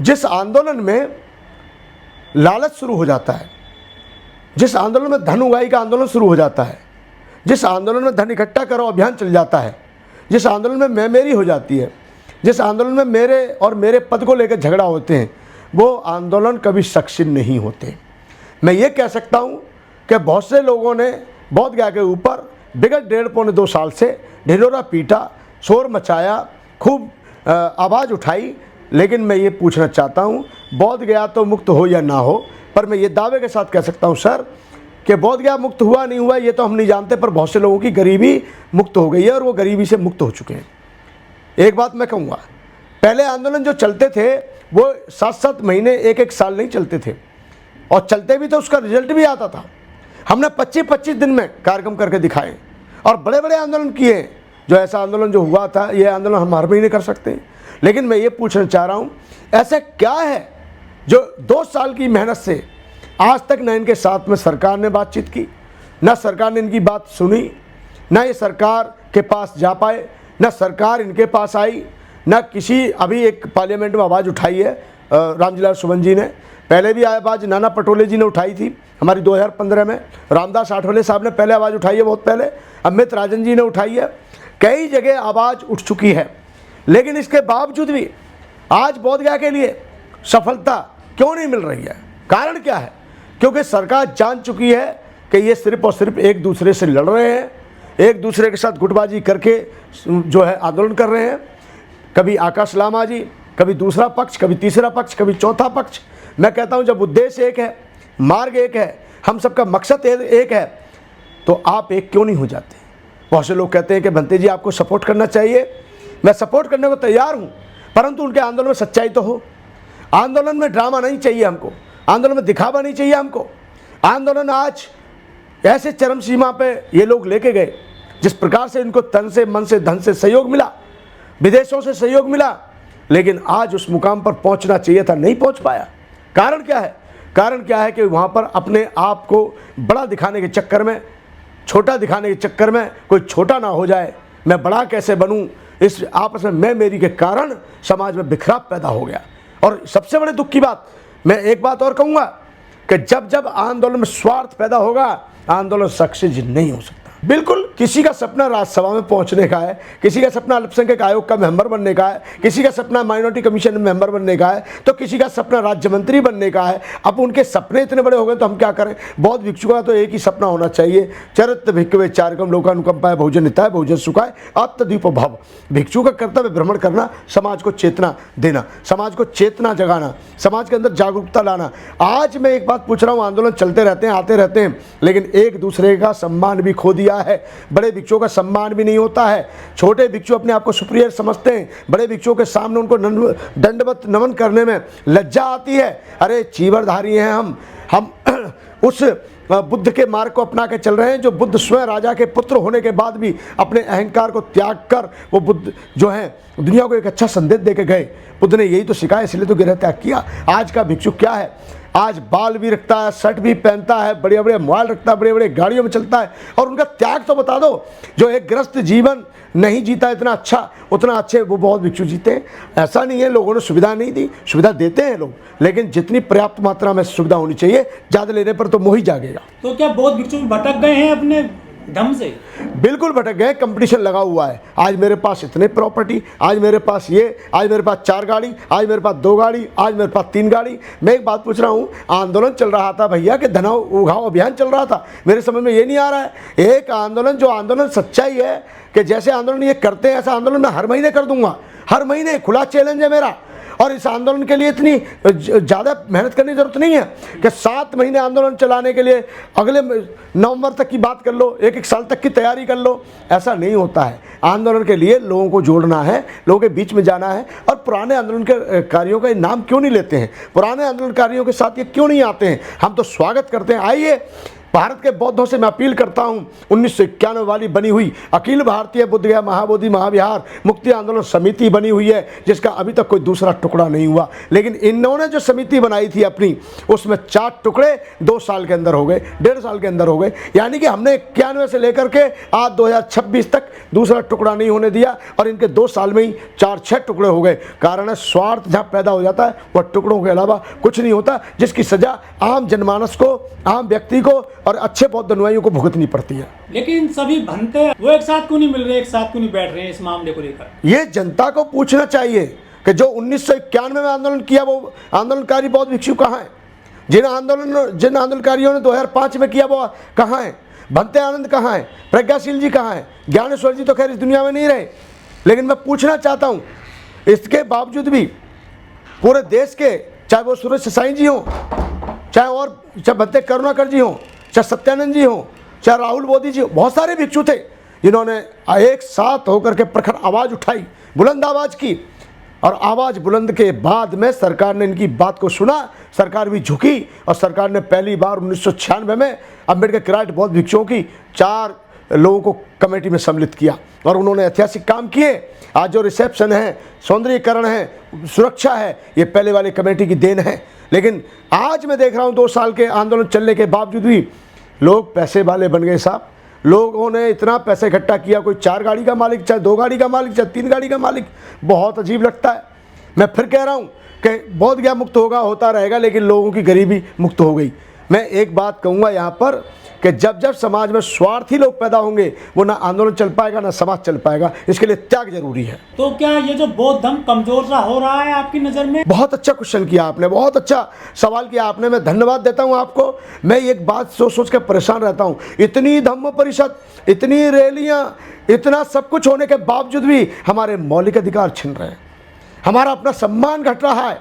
जिस आंदोलन में लालच शुरू हो जाता है, जिस आंदोलन में धन उगाही का आंदोलन शुरू हो जाता है, जिस आंदोलन में धन इकट्ठा करो अभियान चल जाता है, जिस आंदोलन में मैं मेरी हो जाती है, जिस आंदोलन में मेरे और मेरे पद को लेकर झगड़ा होते हैं, वो आंदोलन कभी सक्सेस नहीं होते। मैं ये कह सकता हूँ कि बहुत से लोगों ने बोधगया के ऊपर विगत 1.5-2 साल से ढिंढोरा पीटा, शोर मचाया, खूब आवाज़ उठाई, लेकिन मैं ये पूछना चाहता हूँ बोधगया तो मुक्त हो या ना हो, पर मैं ये दावे के साथ कह सकता हूँ सर कि बोधगया मुक्त हुआ नहीं हुआ ये तो हम नहीं जानते, पर बहुत से लोगों की गरीबी मुक्त हो गई है और वो गरीबी से मुक्त हो चुके हैं। एक बात मैं कहूँगा, पहले आंदोलन जो चलते थे वो 7-7 महीने 1-1 साल नहीं चलते थे, और चलते भी तो उसका रिजल्ट भी आता था। हमने 25-25 दिन में कार्यक्रम करके दिखाए और बड़े बड़े आंदोलन किए। जो ऐसा आंदोलन जो हुआ था, ये आंदोलन हम हर महीने कर सकते हैं। लेकिन मैं ये पूछना चाह रहा हूँ, ऐसा क्या है जो 2 साल की मेहनत से आज तक न इनके साथ में सरकार ने बातचीत की, न सरकार ने इनकी बात सुनी, न ये सरकार के पास जा पाए, न सरकार इनके पास आई, न किसी अभी एक पार्लियामेंट में आवाज़ उठाई है रामजीलाल सुमन जी ने, पहले भी आवाज़ नाना पटोले जी ने उठाई थी हमारी 2015 में, रामदास आठवले साहब ने पहले आवाज़ उठाई है बहुत पहले, अमित राजन जी ने उठाई है, कई जगह आवाज़ उठ चुकी है। लेकिन इसके बावजूद भी आज बोधगया के लिए सफलता क्यों नहीं मिल रही है? कारण क्या है? क्योंकि सरकार जान चुकी है कि ये सिर्फ और सिर्फ एक दूसरे से लड़ रहे हैं, एक दूसरे के साथ गुटबाजी करके जो है आंदोलन कर रहे हैं। कभी आकाश लामा जी, कभी दूसरा पक्ष, कभी तीसरा पक्ष, कभी चौथा पक्ष। मैं कहता हूं जब उद्देश्य एक है, मार्ग एक है, हम सबका मकसद एक है, तो आप एक क्यों नहीं हो जाते? बहुत से लोग कहते हैं कि भंते जी आपको सपोर्ट करना चाहिए। मैं सपोर्ट करने को तैयार हूं, परंतु उनके आंदोलन में सच्चाई तो हो। आंदोलन में ड्रामा नहीं चाहिए हमको, आंदोलन में दिखावा नहीं चाहिए हमको। आंदोलन आज ऐसे चरम सीमा पे ये लोग लेके गए, जिस प्रकार से इनको तन से, मन से, धन से सहयोग मिला, विदेशों से सहयोग मिला, लेकिन आज उस मुकाम पर पहुंचना चाहिए था, नहीं पहुंच पाया। कारण क्या है? कारण क्या है कि वहाँ पर अपने आप को बड़ा दिखाने के चक्कर में, छोटा दिखाने के चक्कर में कोई छोटा ना हो जाए, मैं बड़ा कैसे बनूं, इस आपस में मैं मेरी के कारण समाज में बिखराव पैदा हो गया। और सबसे बड़े दुख की बात, मैं एक बात और कहूँगा कि जब जब आंदोलन में स्वार्थ पैदा होगा, आंदोलन सक्सेस नहीं हो सकता। बिल्कुल, किसी का सपना राज्यसभा में पहुंचने का है, किसी का सपना अल्पसंख्यक आयोग का मेंबर बनने का है, किसी का सपना माइनॉरिटी कमीशन में मेंबर बनने का है, तो किसी का सपना राज्य मंत्री बनने का है। अब उनके सपने इतने बड़े हो गए तो हम क्या करें? बौद्ध भिक्षु का तो एक ही सपना होना चाहिए, चरित्र भिक्षुवे चारकम लोकानुकंपाय बहुजन हिताय बहुजन सुखाय आत्मदीप भव। भिक्षु का कर्तव्य भ्रमण करना, समाज को चेतना देना, समाज को चेतना जगाना, समाज के अंदर जागरूकता लाना। आज मैं एक बात पूछ रहा हूँ, आंदोलन चलते रहते हैं, आते रहते हैं, लेकिन एक दूसरे का सम्मान भी खो दिया है। बड़े भिक्षुओं का सम्मान भी नहीं होता है। छोटे भिक्षु अपने आप को सुपीरियर समझते हैं, बड़े भिक्षुओं के सामने उनको दंडवत नमन करने में लज्जा आती है। अरे चीवरधारी हैं हम उस बुद्ध के मार्ग को अपना के चल रहे हैं, जो बुद्ध स्वयं राजा के पुत्र होने के बाद भी अपने अहंकार को त्याग कर वो बुद्ध जो है दुनिया को एक अच्छा संदेश दे के गए। बुद्ध ने यही तो सिखाया, इसलिए तो गृह त्याग किया। आज का भिक्षु क्या है? आज बाल भी रखता है, शर्ट भी पहनता है, बड़े बड़े मोबाइल रखता है, बड़े बड़े गाड़ियों में चलता है, और उनका त्याग तो बता दो। जो एक ग्रस्त जीवन नहीं जीता इतना अच्छा, उतना अच्छे वो बहुत भिक्षु जीते हैं। ऐसा नहीं है लोगों ने सुविधा नहीं दी, सुविधा देते हैं लोग, लेकिन जितनी पर्याप्त मात्रा में सुविधा होनी चाहिए, ज़्यादा लेने पर तो मोह ही जागेगा। तो क्या बहुत भिक्षु भटक गए हैं अपने धम से? बिल्कुल भटक गए। कंपटीशन लगा हुआ है, आज मेरे पास इतने प्रॉपर्टी, आज मेरे पास ये, आज मेरे पास 4 गाड़ी, आज मेरे पास 2 गाड़ी, आज मेरे पास 3 गाड़ी। मैं एक बात पूछ रहा हूँ, आंदोलन चल रहा था भैया कि धन उगाओ अभियान चल रहा था? मेरे समझ में ये नहीं आ रहा है। एक आंदोलन, जो आंदोलन सच्चाई है कि जैसे आंदोलन ये करते हैं, ऐसा आंदोलन मैं हर महीने कर दूंगा। हर महीने खुला चैलेंज है मेरा। और इस आंदोलन के लिए इतनी ज़्यादा मेहनत करने की ज़रूरत नहीं है कि 7 महीने आंदोलन चलाने के लिए अगले नवंबर तक की बात कर लो, 1-1 साल तक की तैयारी कर लो। ऐसा नहीं होता है। आंदोलन के लिए लोगों को जोड़ना है, लोगों के बीच में जाना है। और पुराने आंदोलन के कार्यों का नाम क्यों नहीं लेते हैं? पुराने आंदोलनकारियों के साथ ये क्यों नहीं आते हैं? हम तो स्वागत करते हैं, आइए भारत के बौद्धों से मैं अपील करता हूं, 1991 वाली बनी हुई अखिल भारतीय बुद्ध गया महाबोधि महाविहार मुक्ति आंदोलन समिति बनी हुई है, जिसका अभी तक कोई दूसरा टुकड़ा नहीं हुआ। लेकिन इन्होंने जो समिति बनाई थी अपनी, उसमें 4 टुकड़े 2 साल के अंदर हो गए, 1.5 साल के अंदर हो गए। यानी कि हमने 91 से लेकर के आज 2026 तक दूसरा टुकड़ा नहीं होने दिया, और इनके 2 साल में ही 4-6 टुकड़े हो गए। कारण है स्वार्थ जहाँ पैदा हो जाता है वह टुकड़ों के अलावा कुछ नहीं होता, जिसकी सजा आम जनमानस को, आम व्यक्ति को और अच्छे बौद्ध अनुयायियों को भुगतनी पड़ती है। लेकिन सभी भंते वो एक साथ क्यों नहीं मिल रहे, एक साथ क्यों नहीं बैठ रहे हैं इस मामले को लेकर? ये जनता को पूछना चाहिए कि जो 1991 में आंदोलन किया वो आंदोलनकारी बौद्ध भिक्षु कहाँ हैं? जिन आंदोलनकारियों ने 2005 में किया वो कहाँ हैं? भंते आनंद कहाँ हैं? प्रज्ञाशील जी कहाँ हैं? ज्ञानेश्वर जी तो खैर इस दुनिया में नहीं रहे। लेकिन मैं पूछना चाहता हूँ, इसके बावजूद भी पूरे देश के, चाहे वो सुरेश साई जी हों, चाहे भंते करुणाकर जी हों, चाहे सत्यानंद जी हों, चाहे राहुल बोधी जी हों, बहुत सारे भिक्षु थे जिन्होंने एक साथ होकर के प्रखर आवाज़ उठाई, बुलंद आवाज़ की, और आवाज़ बुलंद के बाद में सरकार ने इनकी बात को सुना, सरकार भी झुकी, और सरकार ने पहली बार 1996 में अम्बेडकर किराट बौद्ध भिक्षुओं की 4 लोगों को कमेटी में सम्मिलित किया, और उन्होंने ऐतिहासिक काम किए। आज जो रिसेप्शन है, सौंदर्यीकरण है, सुरक्षा है, ये पहले वाली कमेटी की देन है। लेकिन आज मैं देख रहा हूँ 2 साल के आंदोलन चलने के बावजूद भी लोग पैसे वाले बन गए साहब। लोगों ने इतना पैसे इकट्ठा किया, कोई 4 गाड़ी का मालिक, चाहे 2 गाड़ी का मालिक, चाहे 3 गाड़ी का मालिक। बहुत अजीब लगता है। मैं फिर कह रहा हूँ कि बोध गया मुक्त होगा, होता रहेगा, लेकिन लोगों की गरीबी मुक्त हो गई। मैं एक बात कहूँगा यहाँ पर कि जब जब समाज में स्वार्थी लोग पैदा होंगे, वो ना आंदोलन चल पाएगा ना समाज चल पाएगा। इसके लिए त्याग जरूरी है। तो क्या ये जो बौद्ध धर्म कमजोर सा हो रहा है आपकी नज़र में? बहुत अच्छा क्वेश्चन किया आपने, बहुत अच्छा सवाल किया आपने। मैं धन्यवाद देता हूँ आपको। मैं एक बात सोच के परेशान रहता हूँ, इतनी धम्म परिषद, इतनी रैलियाँ, इतना सब कुछ होने के बावजूद भी हमारे मौलिक अधिकार छिन रहे हैं, हमारा अपना सम्मान घट रहा है।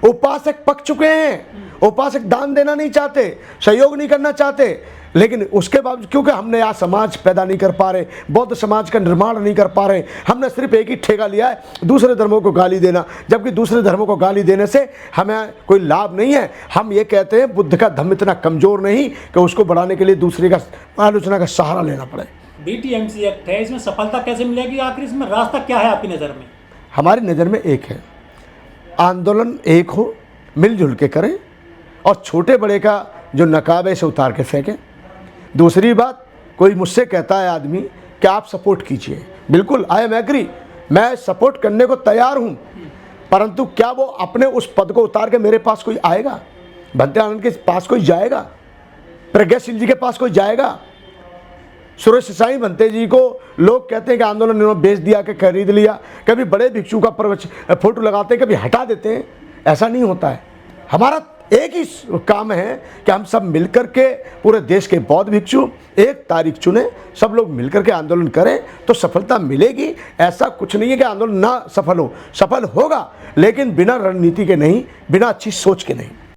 उपासक पक चुके हैं, उपासक दान देना नहीं चाहते, सहयोग नहीं करना चाहते, लेकिन उसके बावजूद क्योंकि हमने यहाँ समाज पैदा नहीं कर पा रहे, बौद्ध समाज का निर्माण नहीं कर पा रहे, हमने सिर्फ एक ही ठेका लिया है, दूसरे धर्मों को गाली देना। जबकि दूसरे धर्मों को गाली देने से हमें कोई लाभ नहीं है। हम ये कहते हैं बुद्ध का धम्म इतना कमज़ोर नहीं कि उसको बढ़ाने के लिए दूसरे का आलोचना का सहारा लेना पड़े। BTMC एक्ट है, इसमें सफलता कैसे मिलेगी? आखिर इसमें रास्ता क्या है आपकी नज़र में? हमारी नज़र में एक है, आंदोलन एक हो, मिलजुल के करें, और छोटे बड़े का जो नकाब है इसे उतार के फेंकें। दूसरी बात, कोई मुझसे कहता है आदमी कि आप सपोर्ट कीजिए, बिल्कुल आई एम एग्री, मैं सपोर्ट करने को तैयार हूँ, परंतु क्या वो अपने उस पद को उतार के मेरे पास कोई आएगा? भंते आनंद के पास कोई जाएगा? प्रज्ञाशील जी के पास कोई जाएगा? सुरेश साई भंते जी को लोग कहते हैं कि आंदोलन इन्होंने बेच दिया, कि खरीद लिया। कभी बड़े भिक्षु का फोटो लगाते हैं, कभी हटा देते हैं। ऐसा नहीं होता है। हमारा एक ही काम है कि हम सब मिलकर के पूरे देश के बौद्ध भिक्षु एक तारीख चुने, सब लोग मिलकर के आंदोलन करें तो सफलता मिलेगी। ऐसा कुछ नहीं है कि आंदोलन ना सफल हो, सफल होगा, लेकिन बिना रणनीति के नहीं, बिना अच्छी सोच के नहीं।